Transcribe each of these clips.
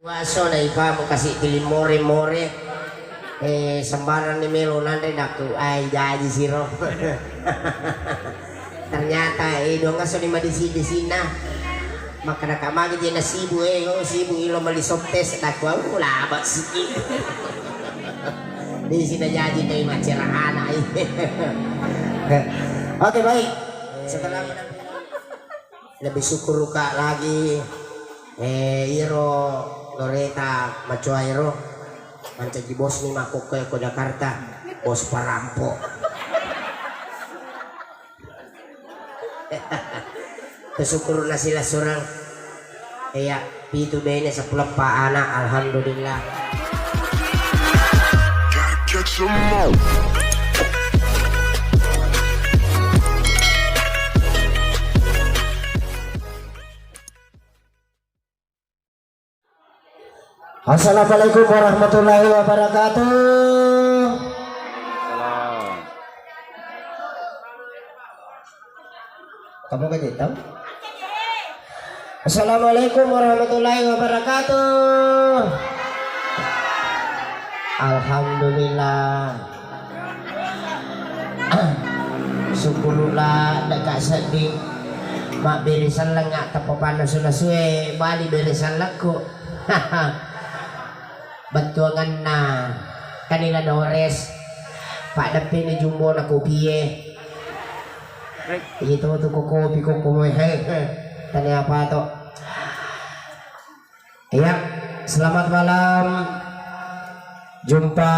Waso na ipa mo kasi pilih more-more sembarang ni melo nanti daku ay jadi siro. Ternyata dong aso ni di na maka nakamagi dia nasibu sibu ilo malisop tes daku wala ba siki. Di sini jadi tayo macerahan ay. Oke baik. Setelah lebih syukur kak lagi iro Loreta Macuairo mancaji bos nih makuk ke Jakarta bos parampo. Kesyukur nasilah seorang ya pitu bene sepuluh pak anak alhamdulillah. Assalamualaikum warahmatullahi wabarakatuh. Salam. Kamu kaget tahu? Assalamualaikum warahmatullahi wabarakatuh. Alhamdulillah. Syukurlah dekat sedih. Mak berisan lengak tapapana sudah bali berisan laku. Batuangan na kanila Dores Pak Dapi ni jumbo na kopiye itu tuh kopi mo tanya apa to ya. Selamat malam, jumpa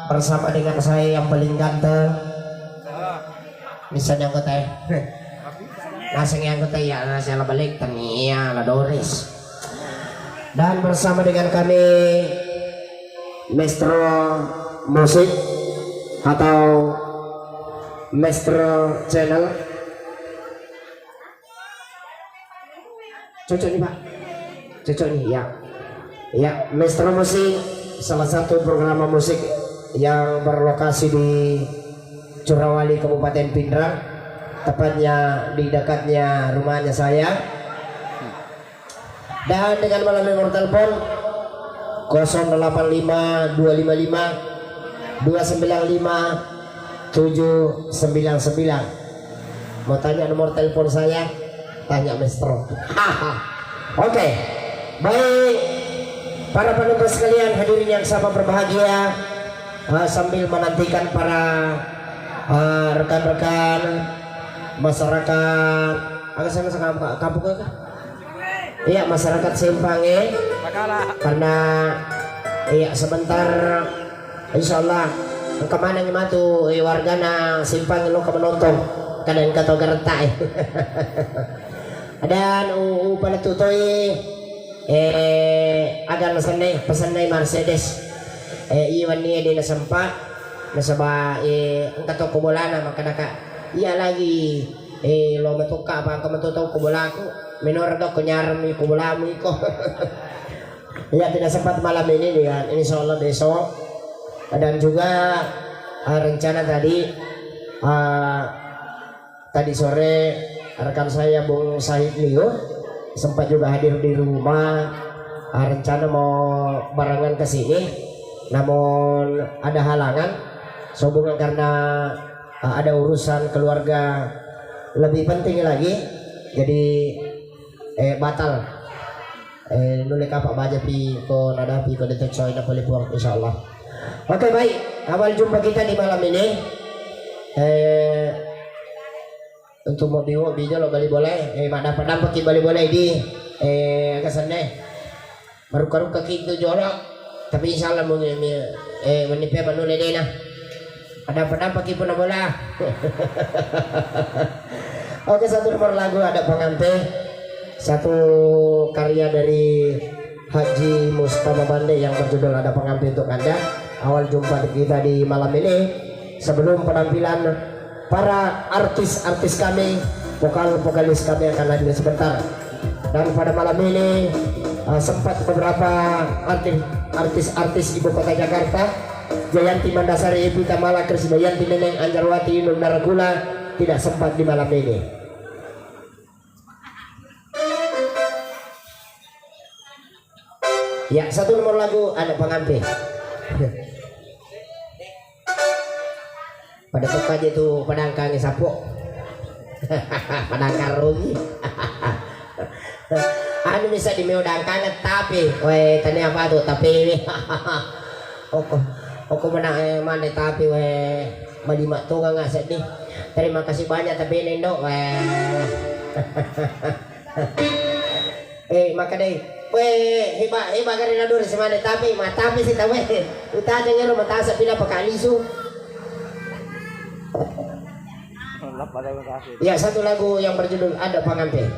bersama dengan saya yang paling ganteng misalnya anggota naseng anggota ya saya balik tania la Dores. Dan bersama dengan kami Maestro Musik atau Maestro Channel. Cocok nih Pak, cocok nih ya. Ya, Maestro Musik salah satu program musik yang berlokasi di Curawali Kabupaten Pindrang, tepatnya di dekatnya rumahnya saya. Dan dengan melalui nomor telepon 085 255 295 799. Mau tanya nomor telepon saya, tanya Maestro. Oke. Baik, para penumpang sekalian, hadirin yang sama berbahagia, sambil menantikan para rekan-rekan masyarakat kampung iya masyarakat Simpang karena iya sebentar insyaallah kemana nih matu warga na Simpang lo ke menonton kadang kata gerta dan pada tutoy agar pesan Mercedes iwan niya di nasampa nasaba ang kato kumulana makadaka iya lagi lo matuka apa ka matutaw kumulaku minor daw kunyarami kumulami ko. Ya tidak sempat malam ini ya insyaallah besok. Dan juga rencana tadi sore rekan saya Bung Sahid Lio sempat juga hadir di rumah, rencana mau barengan ke sini namun ada halangan sehubungan karena ada urusan keluarga lebih penting lagi jadi batal nulik apa baca pi ko nadapi ko detek soy na palipuang insyaallah. Oke baik, awal jumpa kita di malam ini untuk mau video lo bali boleh dapat bali boleh di kesana baru kaki itu jorok tapi insyaallah mau menipe manule dena ada paki pun bola. Oke, satu nomor lagu ada pengantin, satu karya dari Haji Mustafa Bande yang berjudul Ada Pengantin Untuk Anda. Awal jumpa kita di malam ini sebelum penampilan para artis-artis kami, vokalis kami akan hadir sebentar. Dan pada malam ini sempat beberapa artis ibu kota Jakarta, Jayanti Mandasari, Epita Mala, Krisdayanti, Neneng Anjarwati, Inul Naragula tidak sempat di malam ini. Ya, satu nomor lagu ada pengantin. Pada tempat itu padangkang sapu. Padangkang rugi. Anu bisa dimeudangkan tapi, weh tadi apa tuh tapi, oko menang mana tapi weh malima tuh nggak sedih. Terima kasih banyak tapi Nendo weh. Maka deh, weh hebat karena dur semana tapi sih tahu weh. Utah dengar lo mata sepila pakai lisu. Ya satu lagu yang berjudul Ada Pengantin.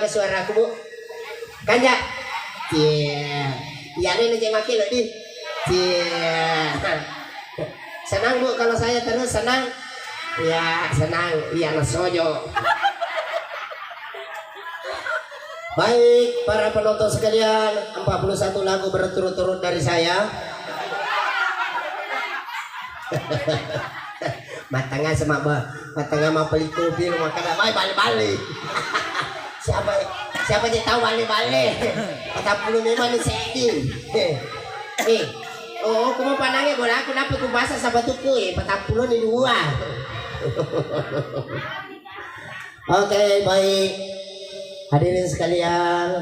apa suara aku Bu? Kanja. Iya. Iya ini cek maki loh di. Iya. Senang Bu kalau saya terus senang. Ya senang. Iya nasojo. Baik para penonton sekalian, 41 lagu berturut-turut dari saya. Matanga sama matanga mau beli kopi makan balik-balik. siapa yang tahu balik-balik? 45 nih setting. Oh, kamu panangnya boleh aku dapat ku bahasa sabatuku 40 di dua. Oke, baik. Hadirin sekalian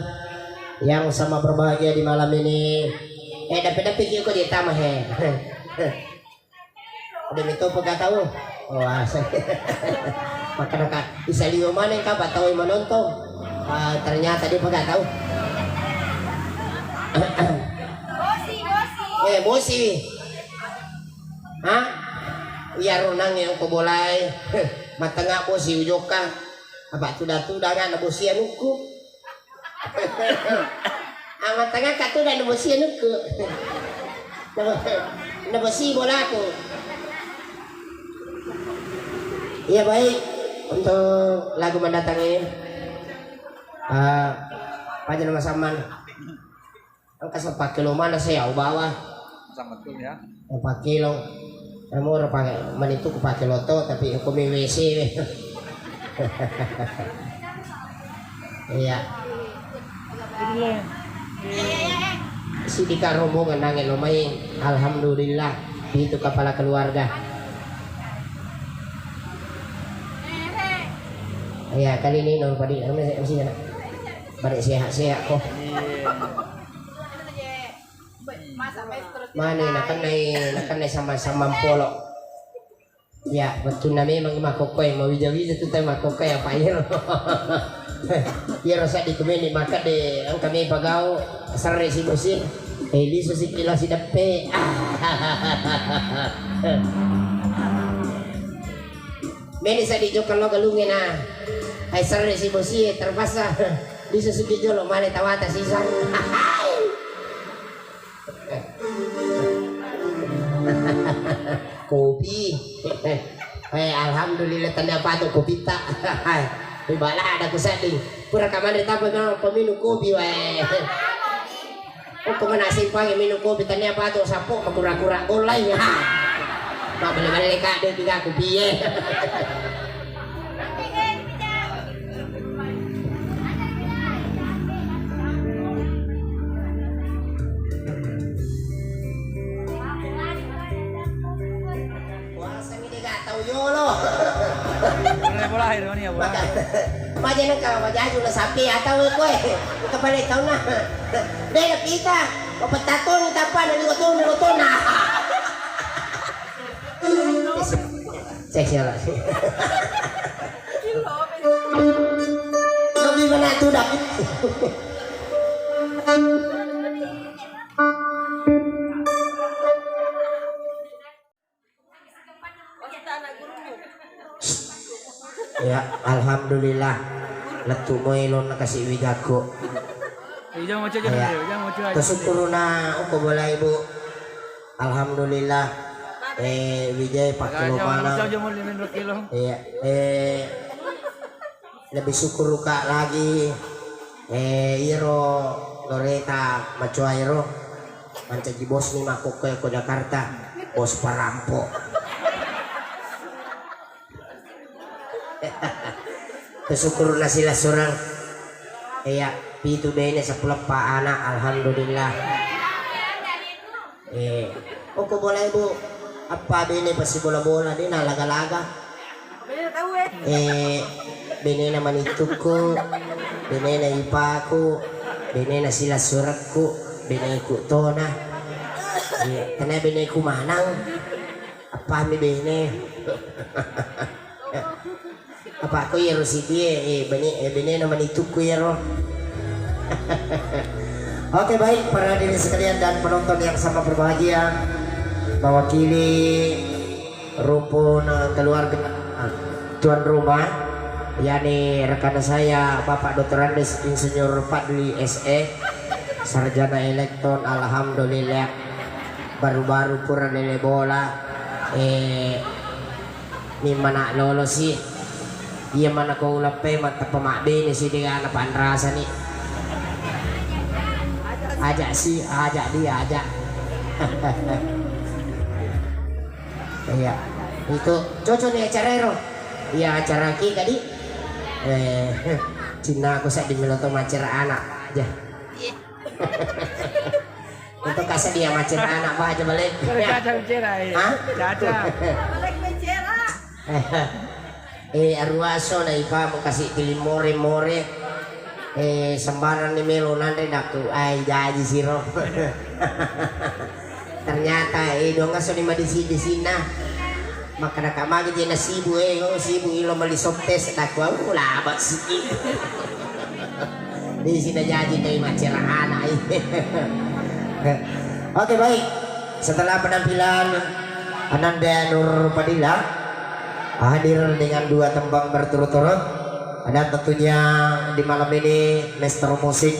yang sama berbahagia di malam ini. Dapat pikir kok di tamah udah itu pegah tahu. Oh, maka bisa lihat mana yang kabar tahu yang menonton. Ternyata dia pegah tahu. Bosi. Hah? Iya runang yang kau boleh. Matengah bosi ujoka. Apa tudah kan bosi anuku. Amat tengah katu dan bosi anuku. Bosi bola aku. Iya baik untuk lagu mendatangi Panjang nama Saman. Angka 4 kilo mana saya bawa? Sama tuh ya. 4 kilo. Kamu pakai manitu ku pakai loto tapi aku mi WC. Iya. Si Dika rombongan nangin lumayan. Alhamdulillah itu kepala keluarga. Iya kali ini non padi MC na. Balik sehat kok. Mana nakan sama polo. Ya betul na memang makokoy mawija-wija tu tayo makokoy apa ya. Ya rasa di kumeni maka de ang kami pagaw sarre si bosin. Liso si kila si dape. Meni sa di jokan lo galungin na. Ay sarre si bosi terpaksa liso si kijolo mali tawata si san. Kopi. Alhamdulillah tanda pato kopi tak. Bala ada kusading. Pura kamar tapo na peminum kopi wae. Oh kemana simpang minum kopi tanda pato sapo makura-kura online ha. Balik-balik ka de tiga kopi ye. Bola air ni bola. Maja nak kau maja juga sapi atau kue kepala tahu na. Deh kita petato ni tapan ni goton na. Seksi lah. Lebih mana tu dah. Ya alhamdulillah letu moilon nakasih wigago. Jangan macam aja, jangan macam aja. Kesyukuruna uko boleh ibu. Alhamdulillah. Wijay 4 kilo mana? Iya. Lebih syukur kak lagi. Iro Loreta Macuairo. Mancaji bos nih makuk ke Jakarta. Bos parampok. Kesyukur nasilah seorang pitu bene sa pulapa anak alhamdulillah. Kok boleh bu apa bene pasti bola-bola din laga-laga. Bene naman ituku, bene na ipaku, bene na sila suratku, bene ku tona. Karena bene ku manang apa mi bene. Apa aku ya Rosidi bene naman ituku ya roh. Oke baik para hadirin sekalian dan penonton yang sama berbahagia, mewakili rumpun keluarga tuan rumah yakni rekan saya Bapak Dr. Andes Insinyur Fadli SE, sarjana elektron, alhamdulillah baru-baru pura lele bola ni mana lolo sih iya mana ko ulape mata pemakbe ni si dia anak pandrasa nih ajak sih ajak dia ajak iya itu cocok nih acara ero iya acara ki tadi Cina aku sak di miloto macer anak aja untuk kasih dia macer anak apa aja balik Caca bicara ini. Hah? Caca. Balik bicara. Arwaso na ipa mo kasih pilih more sembarang ni melo nanti daku ay jadi siro ternyata dong kaso ni madisi di sina maka nakamagi dia na sibu sibu ilo malisop tes daku aku labat sih di sini jadi dari macer anak Oke baik, setelah penampilan Ananda Nur Padilla hadir dengan 2 tembang berturut-turut, dan tentunya di malam ini Master Musik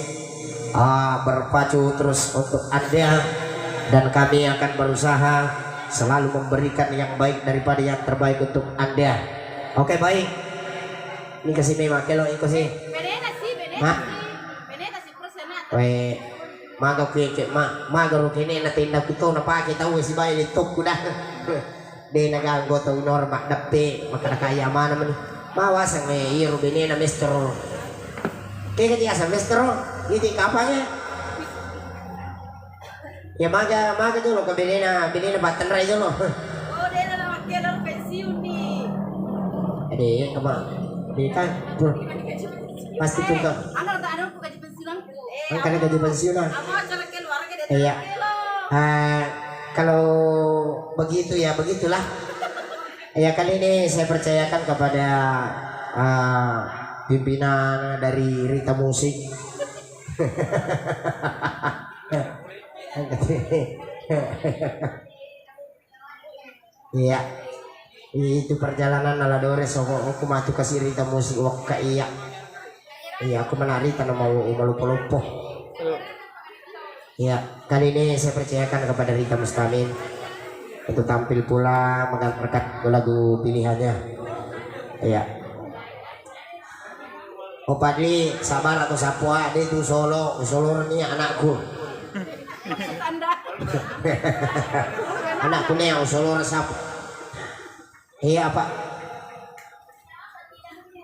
berpacu terus untuk Anda, dan kami akan berusaha selalu memberikan yang baik daripada yang terbaik untuk Anda. Oke baik, ini kasih memang kelo ini kasih. Venena sih, Hah? Venena sih persenat. Maga keke maga ro kene na tinda kuto na pa kita si bay ni top kuda de naganggo to norma dapte makakaya mana man mawas ang iro bine na mestro kaya dia sa mestro hindi kapanya ya maga dulu ke bine na batan ray dulu Oh, dia na makialam pensiun nih. ade kama di kan pasti juga Ano tak ada aku gaji pensiunan ku. ang kana gaji pensiunan Amo acara keluarga dia. iya kalau begitu ya begitulah ya kali ini saya percayakan kepada pimpinan dari Rita Musik iya itu perjalanan Aladore soko aku matu kasih Rita Musik wakka iya aku menari tanah mau lupa ya kali ini saya percayakan kepada Rita Mustamin untuk tampil pula mengangkat lagu pilihannya ya Oh Padli sabar atau sapua dia itu solo ini anakku Anda. anakku nih yang solo sap iya Pak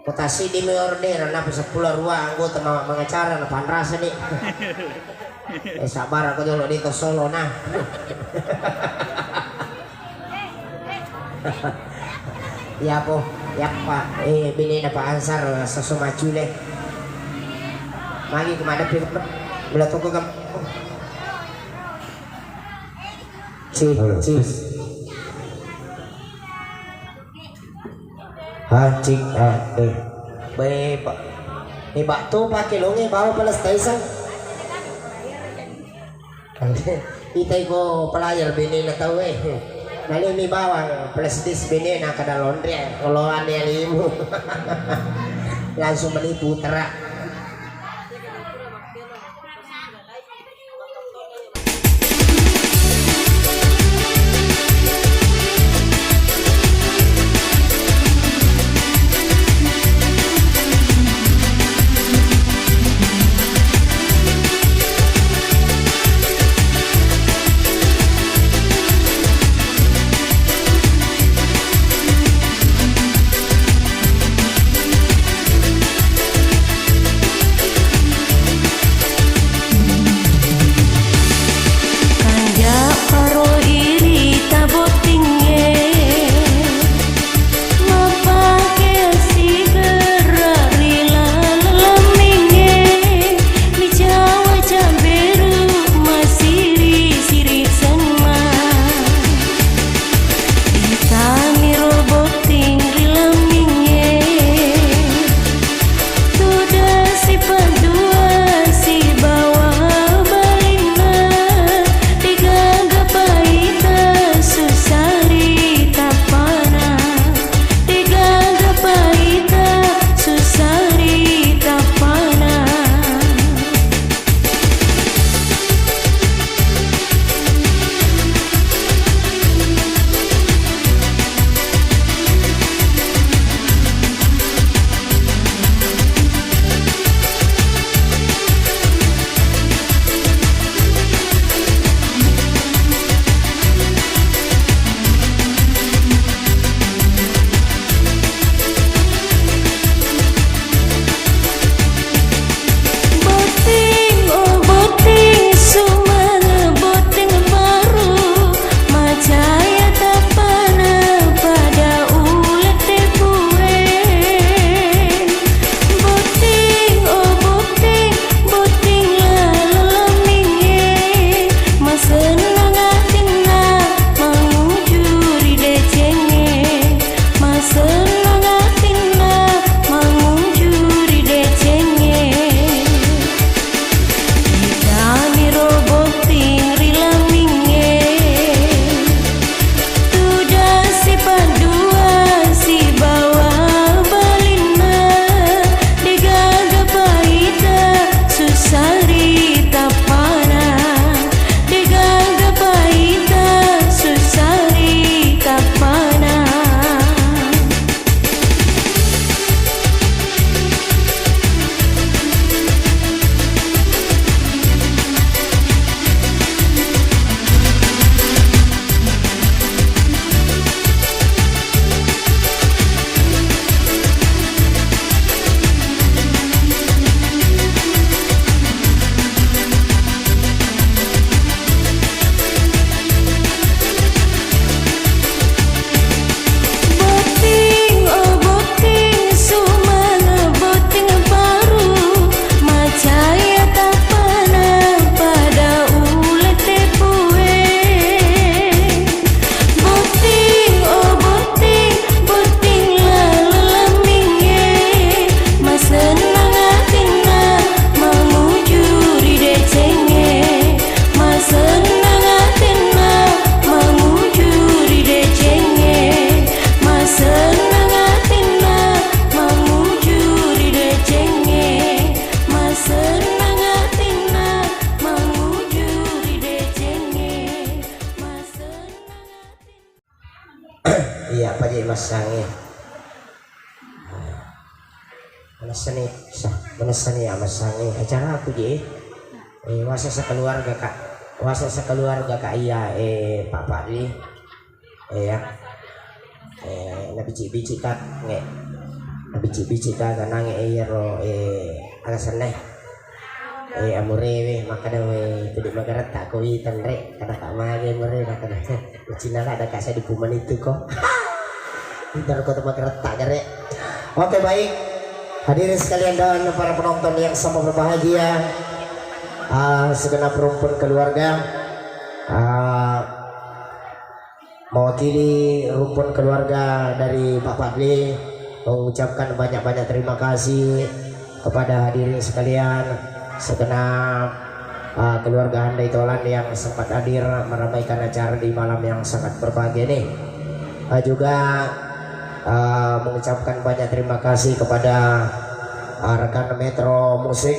Kotasi di order na sa pula ruang anggota mengacara na panrasa nih sabar ako dulu dito solo na ya po ya pa bini na pa ansar sa sumachule magi kumada pinap belato ko kam cik cik Pak bakto pakai longe bawa palas taisan itay ko pelayar bini na tahu nali mi bawang plus dis bini na kada laundry koloan niya limu langsung menipu terak masangi. Manasani masangi. Acara aku je. Wasa sa keluarga kak. Wasa sa keluarga kak iya Pak Fadli. Ya. Nabici-bici kak nge. Nabici-bici kak kanang ro alasan nih. Amore maka daw tidak magarat tak ko itan re kada tak mage more kada Cina ada kasih di kuman itu kok. Ntar ko magarat tak re. Oke baik. Hadirin sekalian dan para penonton yang sama berbahagia. Segenap rumpun keluarga mewakili rumpun keluarga dari Pak Fadli mengucapkan banyak-banyak terima kasih kepada hadirin sekalian, segenap keluarga Handai Tolan yang sempat hadir meramaikan acara di malam yang sangat berbahagia ini. Juga mengucapkan banyak terima kasih kepada rekan Metro Musik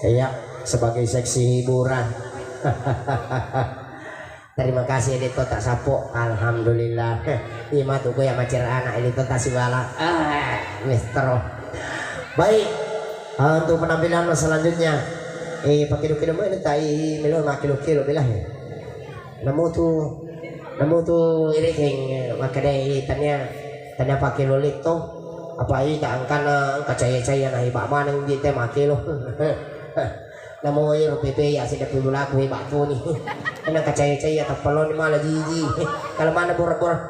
ya sebagai seksi hiburan. Terima kasih Edito tak sapo. Alhamdulillah. Ima tuh ya macer anak Edito tak sibala. Mister. Baik. Untuk penampilan selanjutnya pakido-kido mo ini tayo milo makilo-kilo bilah ya. Namu tu iriking makadai tanya pakilo lito apa tak angkan kacaya-caya na iba mana yung dito makilo. Namu iro pepe ya sida pibula ko iba to ni. Ana kacaya-caya tapalon ni mala jiji. Kalau mana bora-bora.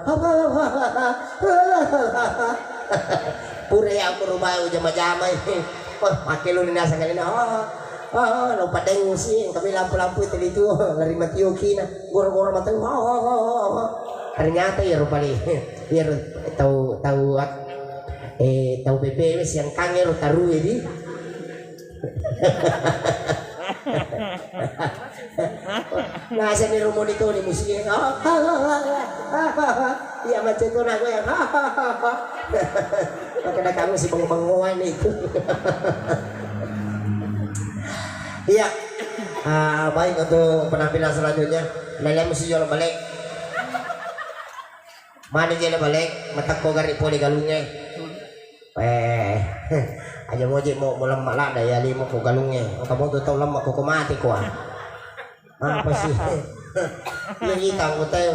Pura ya aku rumah jama-jama. Makilo ni nasa kanina. Lupa dengo sih. Kami lampu-lampu itu lari matioki na. Gora-gora matang. Ternyata ya rupali. Biar tahu pepe wis yang kangero taru ini. Nasa ni rumo nito ni musiknya. Iya macam itu nak yang. Makanya kamu si bang-banguan itu. Iya. Baik untuk penampilan selanjutnya. Lele mesti jual balik. Mana dia balik? Matak ko gari poli galungnya. Aja mo mo lemak lah daya limo ko galungnya. Kamu tuh tahu lemak ko mati ko. Apa sih? Yang hitang ko tayo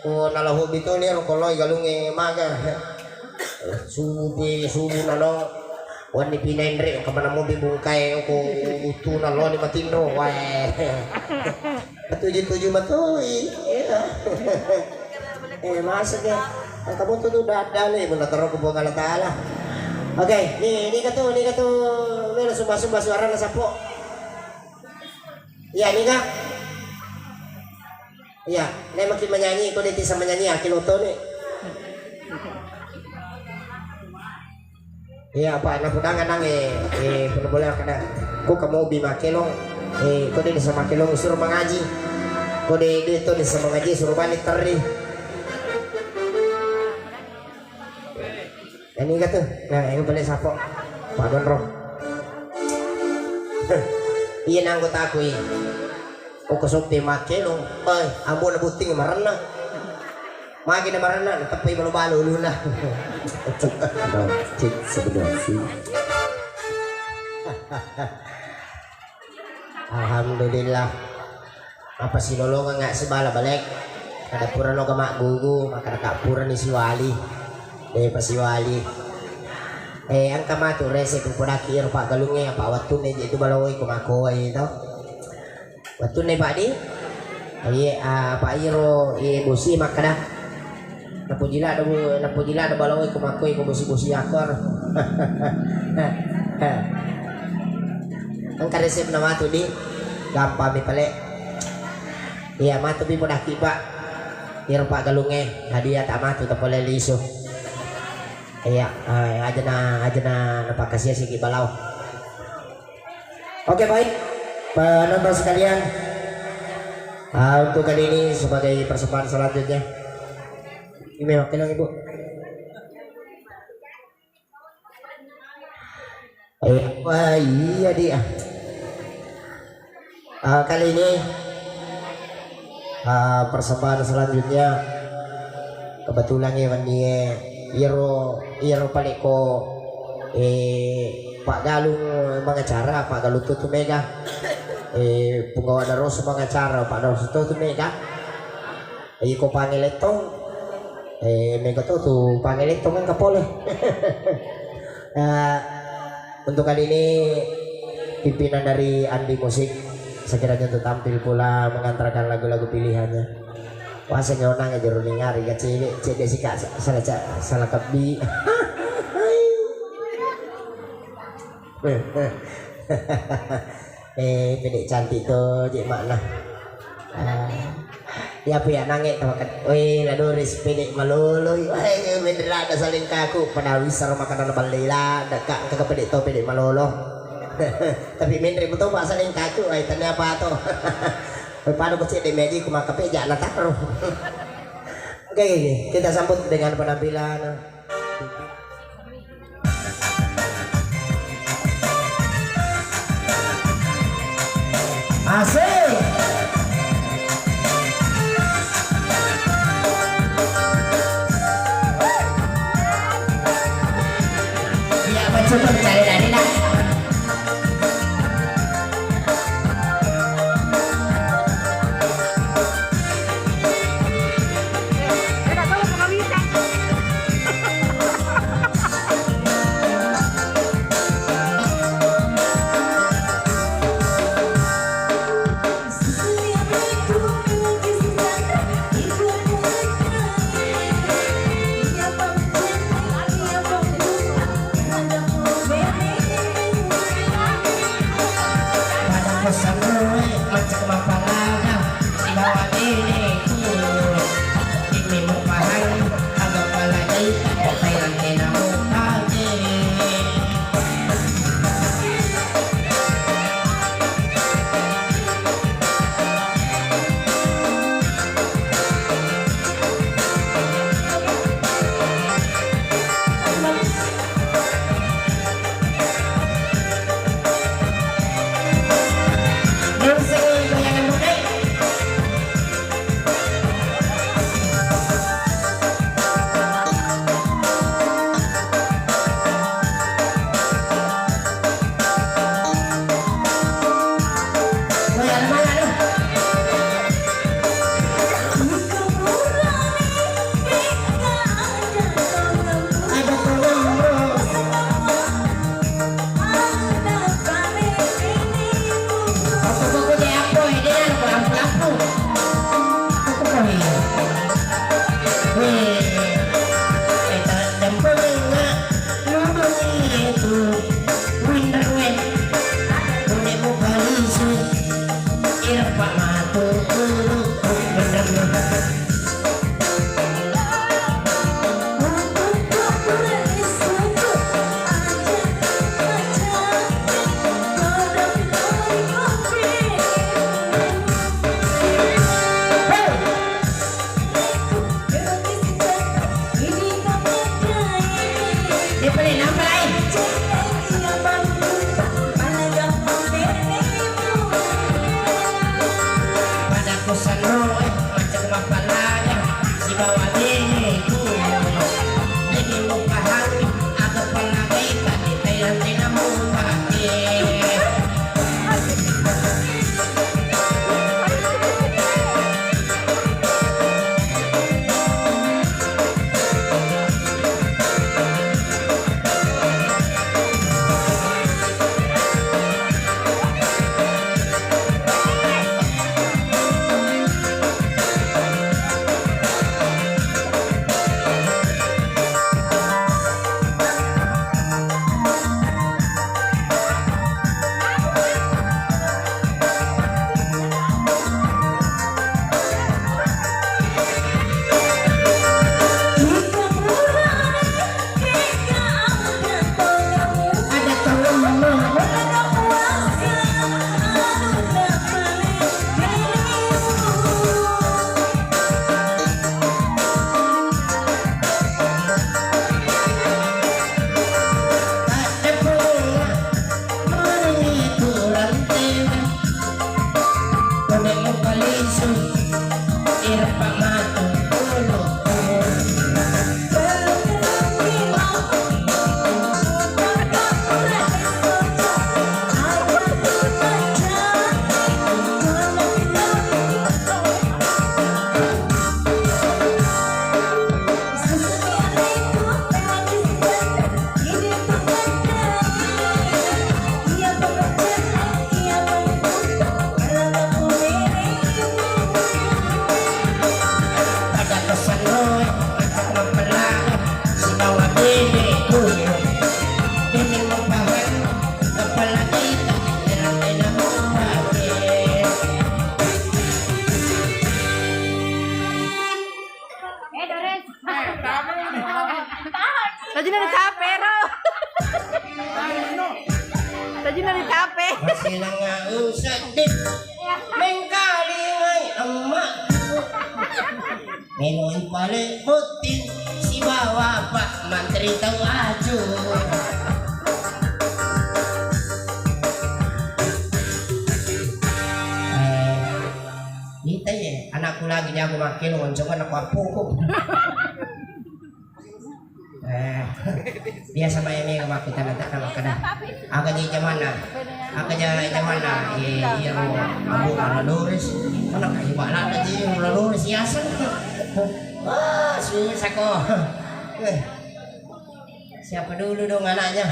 ko nalahu bito ni ro koloy galungnya maga. Subu nalo wani pinainre ka mana mo bibungkay ko utu nalo ni matino wae. Tujuh matoy. Masaknya kamu tuh udah dale menataro ko bangala taala. Oke, ini katu mero sumba suara na sapo. Iya, ini kak. Iya, nih makin menyanyi, kau diti sama nyanyi akin oto nih. Iya, apa anak udangan nang pernah boleh kada. Kau kamu bima kelong, kau diti sama kelong suruh mengaji. Kau dito di sama ngaji suruh balik teri. Ini kata, nah ini boleh sapo, Pak Gondro. Iya anggota aku ini. O kusok di makelong, ambo na buting marana. Magi na marana, tapi balo-balo luna. Cik sebenarnya. Alhamdulillah. Apa si lolongan nggak sebala balik? Kada pura no mak gugu, maka pura ni si wali. Pasiwali ang kamato rese kung pudaki Pak galungnya Pak watun na itu balaway kumako ay ito watun na Pak di ay Pak iro busi makada napujila ada balaway kumako ay busi akor ang karesip na mato di gampang mi pale iya mato bi pudaki Pak iro Pak galungnya hadiah tak mato tapole liso. Iya, aja na napakasya si Kibalaw. Oke baik, penonton sekalian. Untuk kali ini sebagai persembahan selanjutnya. Ini oke lang ibu. Iya dia. Kali ini persembahan selanjutnya kebetulan ewan dia iro paliko Pak Galung mengacara Pak Galung tuh mega penggawa daros mengacara Pak daros tuh mega ko panggil itong mega tuh panggil itong kan kapoleh. Untuk kali ini pimpinan dari Andi Musik sekiranya untuk tampil pula mengantarkan lagu-lagu pilihannya. Wah saya nang aja ruling ngari ka cede sih kak salah kebi. Pedek cantik tuh cik makna. Ya pia nangek tawakan. Weh ladoris pedek maloloy. Weh mendera ada saling kaku pada wisar makanan balila dekat ke pedek to pedek malolo. Tapi mendre betul pak saling kaku ay tanya apa to. Paano ko cik di meji kumakape jangan taruh. Oke kita sambut dengan penampilan asik. Ya mencoba mencari dari nak. usah dit mengkalingai emak meloi balik putin si bawa Pak Menteri tahu aju Nita ya anakku lagi jago makin coba anak wapu biasa bayar ni kalau kita nak kalau kena agak di mana iya abu laluris mana kayu balak aja laluris biasa susah kok siapa dulu dong anaknya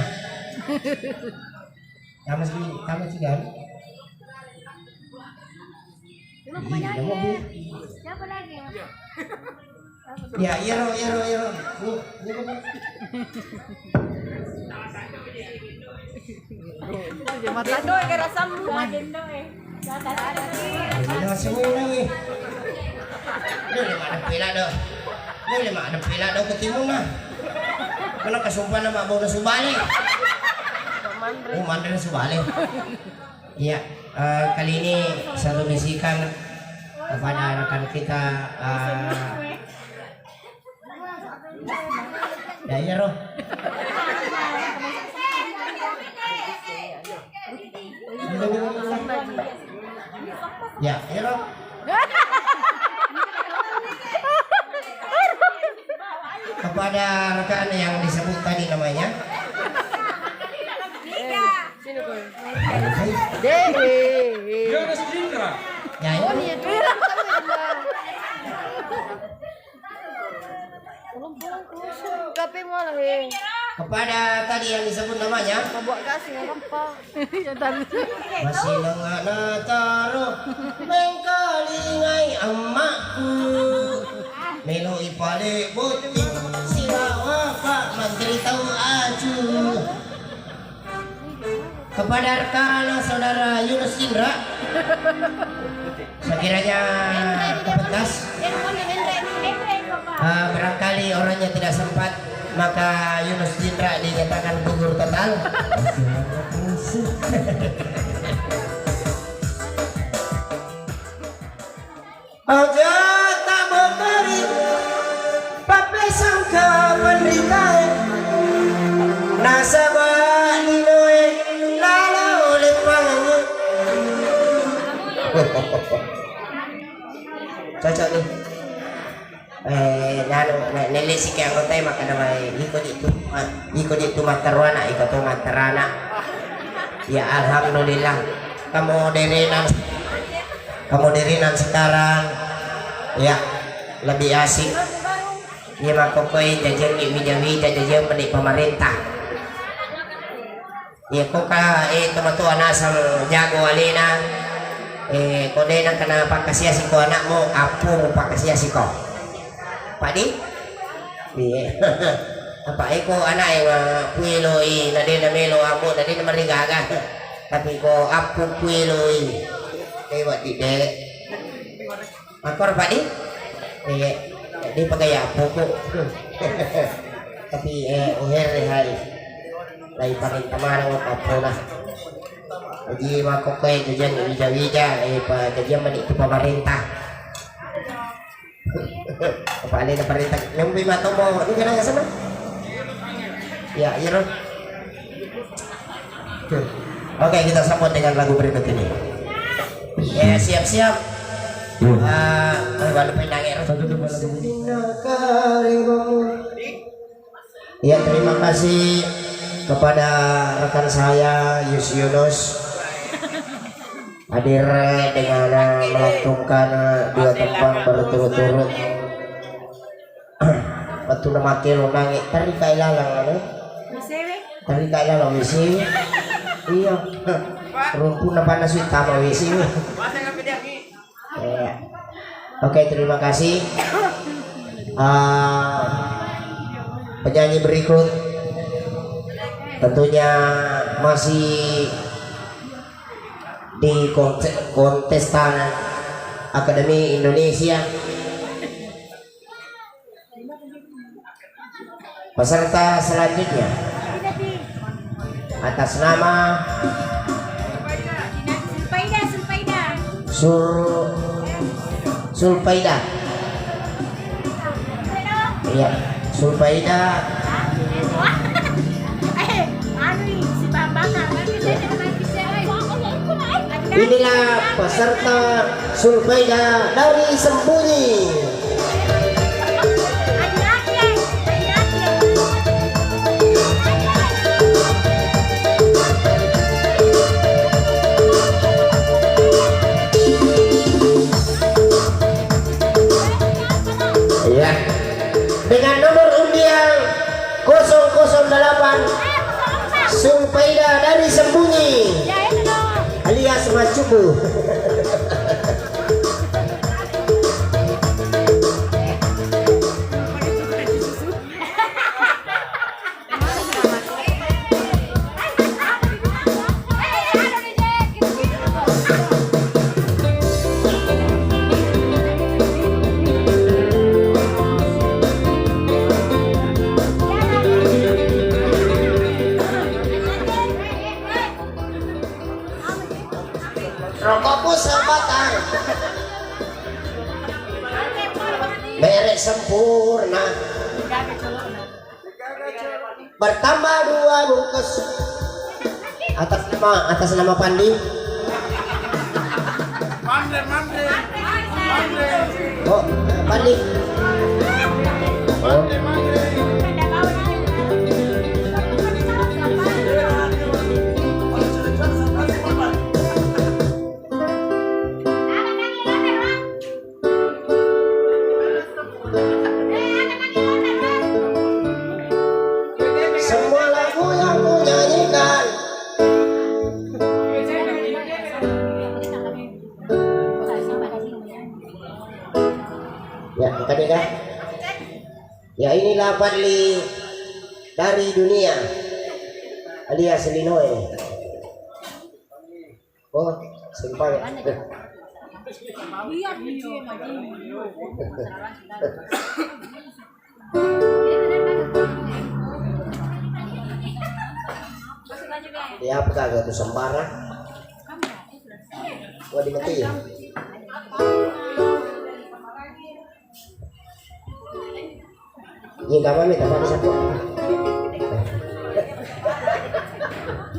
kamu sih kan Siapa lagi? ya iya Magendo eh kaya rasamu. Magendo eh. Ano semua ni? Boleh ada pila do ketemu na. Kalau kasumpah nama bawa na subali. Mandre na subali. Iya, kali ini satu bisikan kepada rekan kita ya roh. Ya roh. Kepada rekan yang disebut tadi namanya Jonas Indra. ya ini. Kepada tadi yang disebut namanya masih lengah nataro mengkalingai emakku melo ipale butik si bawa Pak Menteri tahu aju kepada rekan saudara Yunus Indra sekiranya kepetas barangkali orangnya tidak sempat maka Yunus Indra dinyatakan gugur total. Aja tak memberi pape sangka menderita nasabah linoe lalu oleh pangannya cocok nih nelisik yang kau tanya maka namanya ikut itu materwana ikut itu materana ya alhamdulillah kemoderinan sekarang ya lebih asik ya maka kau jajan jajan menik pemerintah ya kau teman-teman asal jago alina kau denang kena pakasih asik kau anakmu apu pakasih asik kau Padi, apa iko anak yang kuiloi, nade na melo amo, nade na marigaga, tapi ko apu kuiloi, buat tidak, makor padi, di pakai apu ko, tapi hari lagi pakai tamar ng apu na, jadi makok kay kajian wija, kajian man itu pemerintah. Kepala na perintah yang lima tomo ini kena sama ya iya oke kita sambut dengan lagu berikut ini ya siap-siap ya terima kasih kepada rekan saya Yunus hadir dengan melantunkan dua tembang berturut-turut betul nama kilo nangis tari kailalang tari kailalang wisi iya rumpun apa nasi utama wisi oke terima kasih penyanyi berikut tentunya masih di kontestan Akademi Indonesia peserta selanjutnya atas nama Sulfaida. Iya, Sulfaida. Si Bambang Inilah peserta Sulfaida dari Sembunyi. Ya. Dengan nomor undian 008 Sulfaida dari Sembunyi alias Macubu. Rokokku sebatang beres sempurna, bertambah 2 bungkus atas nama Pandi. Oh, Pandi. Oh. Semua lagu yang ku nyanyikan ya tadi kan ya inilah Fadli dari dunia alias Linoe. Oh sumpah ya. Ya apa kagak tuh sembarang? Gua dimengerti ya. Ini kapan nih tambah satu?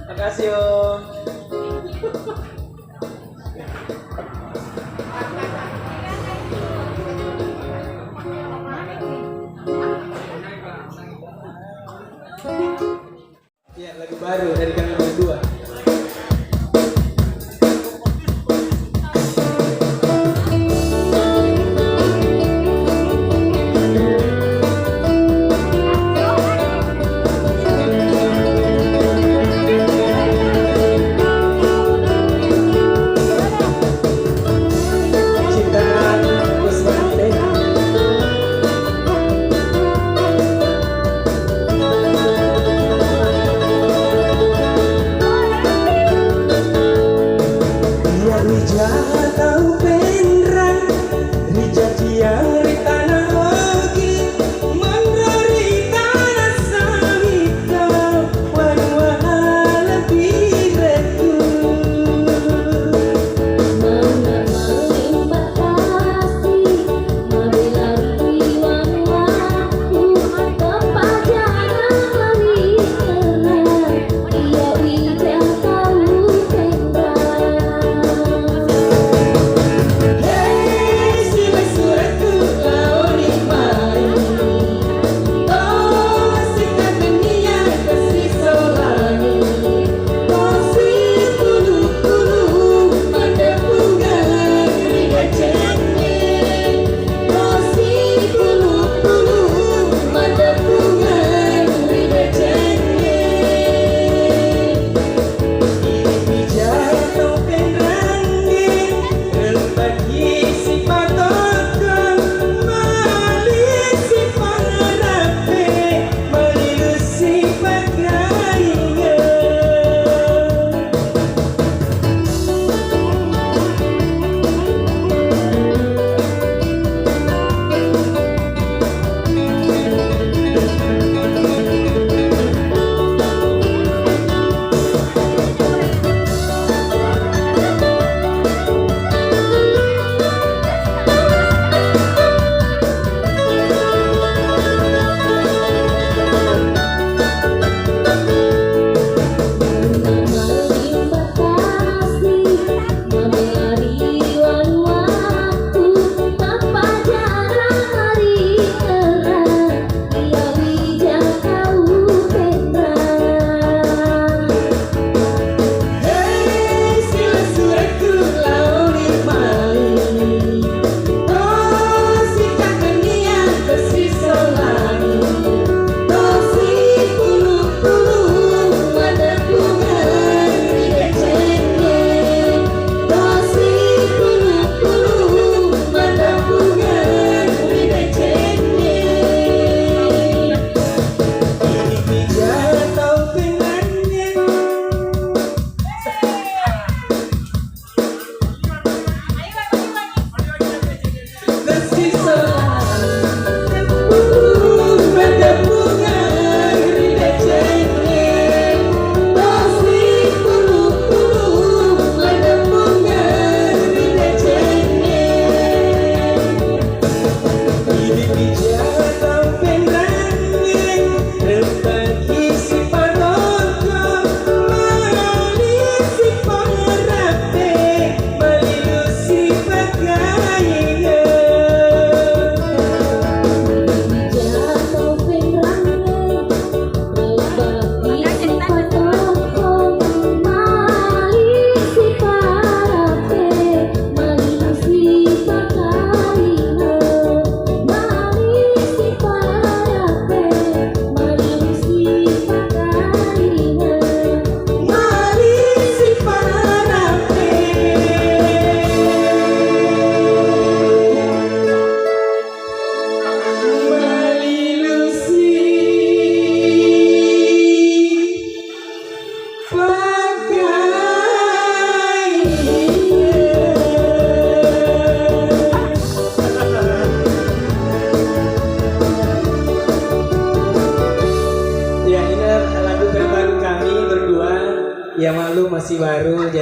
Makasih Om. Ya, lagu baru dari kami berdua.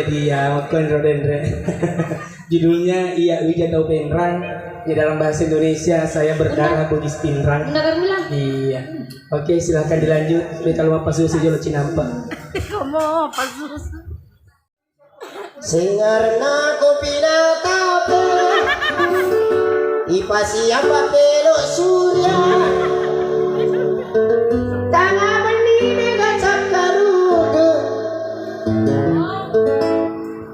dia makan Rodendre. Judulnya Iya Wija Tahu Penrang. Di dalam bahasa Indonesia saya berdarah Bugis Pinrang. Benar bilang. Iya. Oke, silahkan dilanjut. Kita lupa susu jolo cinampa. Kamu apa susu? Singarna kopi na kape ipasiapa pelo surya tanga menine gacap karudu.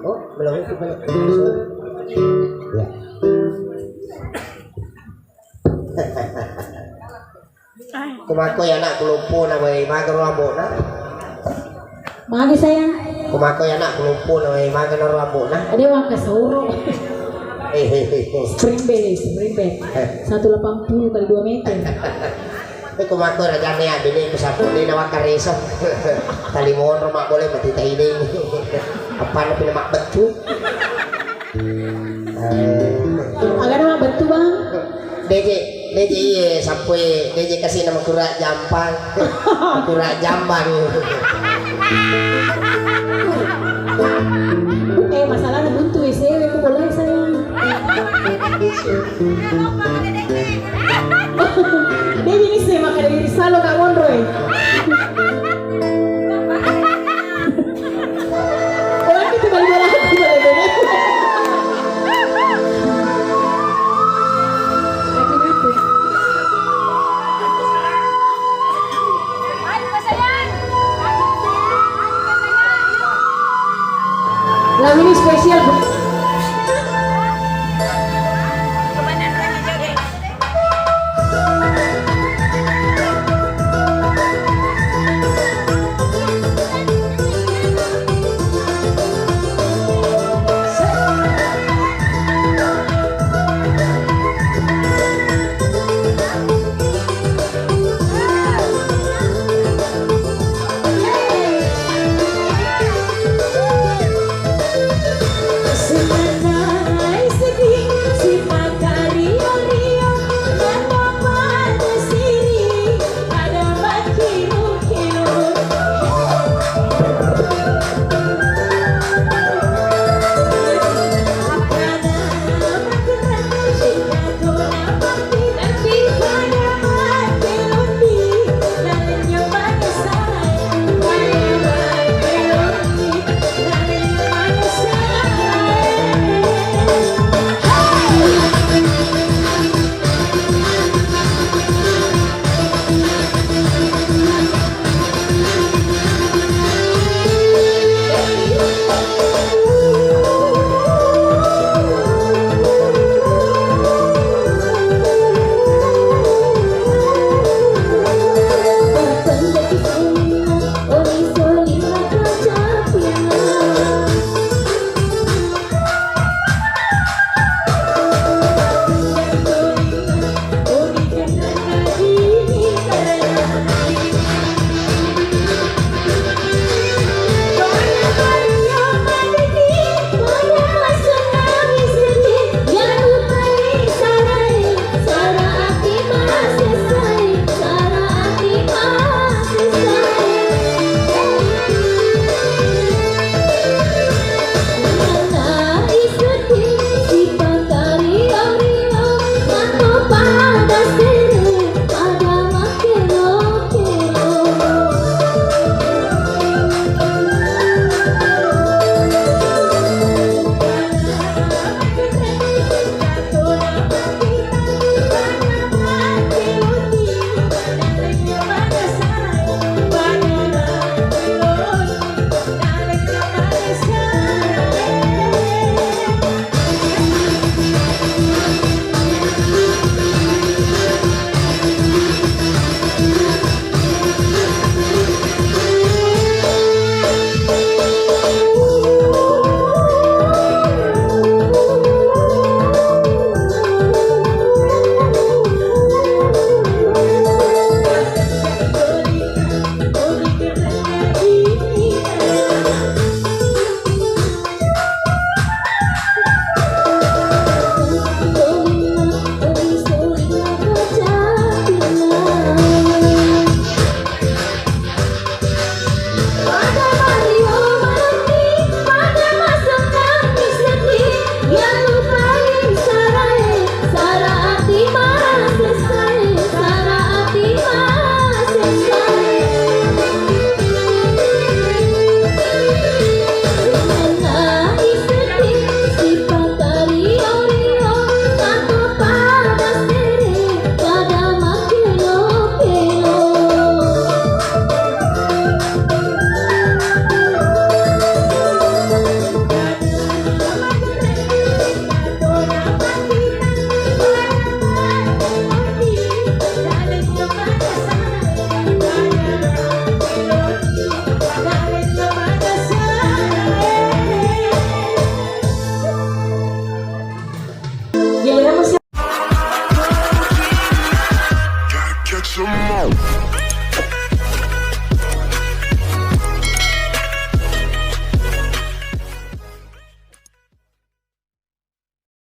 Oh, belum itu belum. Ya. Kumako ya nak kulupo na may magaro abo na. Magi sayang, Kumako ya nak kulupo na may magaro abo na. ada yang kasuro. Spring bed, 180 kali 2 meter. Kumako na dyan ya, bini ko sa puli na wakariso. Talimon rumak boleh mati taiding. Apa na pinamakbat ko? Agak nama betul bang. DJ iya sampai DJ kasih nama kurak jampang. Kurak jambang. Masalahnya buntu SW aku boleh sayang. Dia ini sih makan dari Salo Kak Monroy.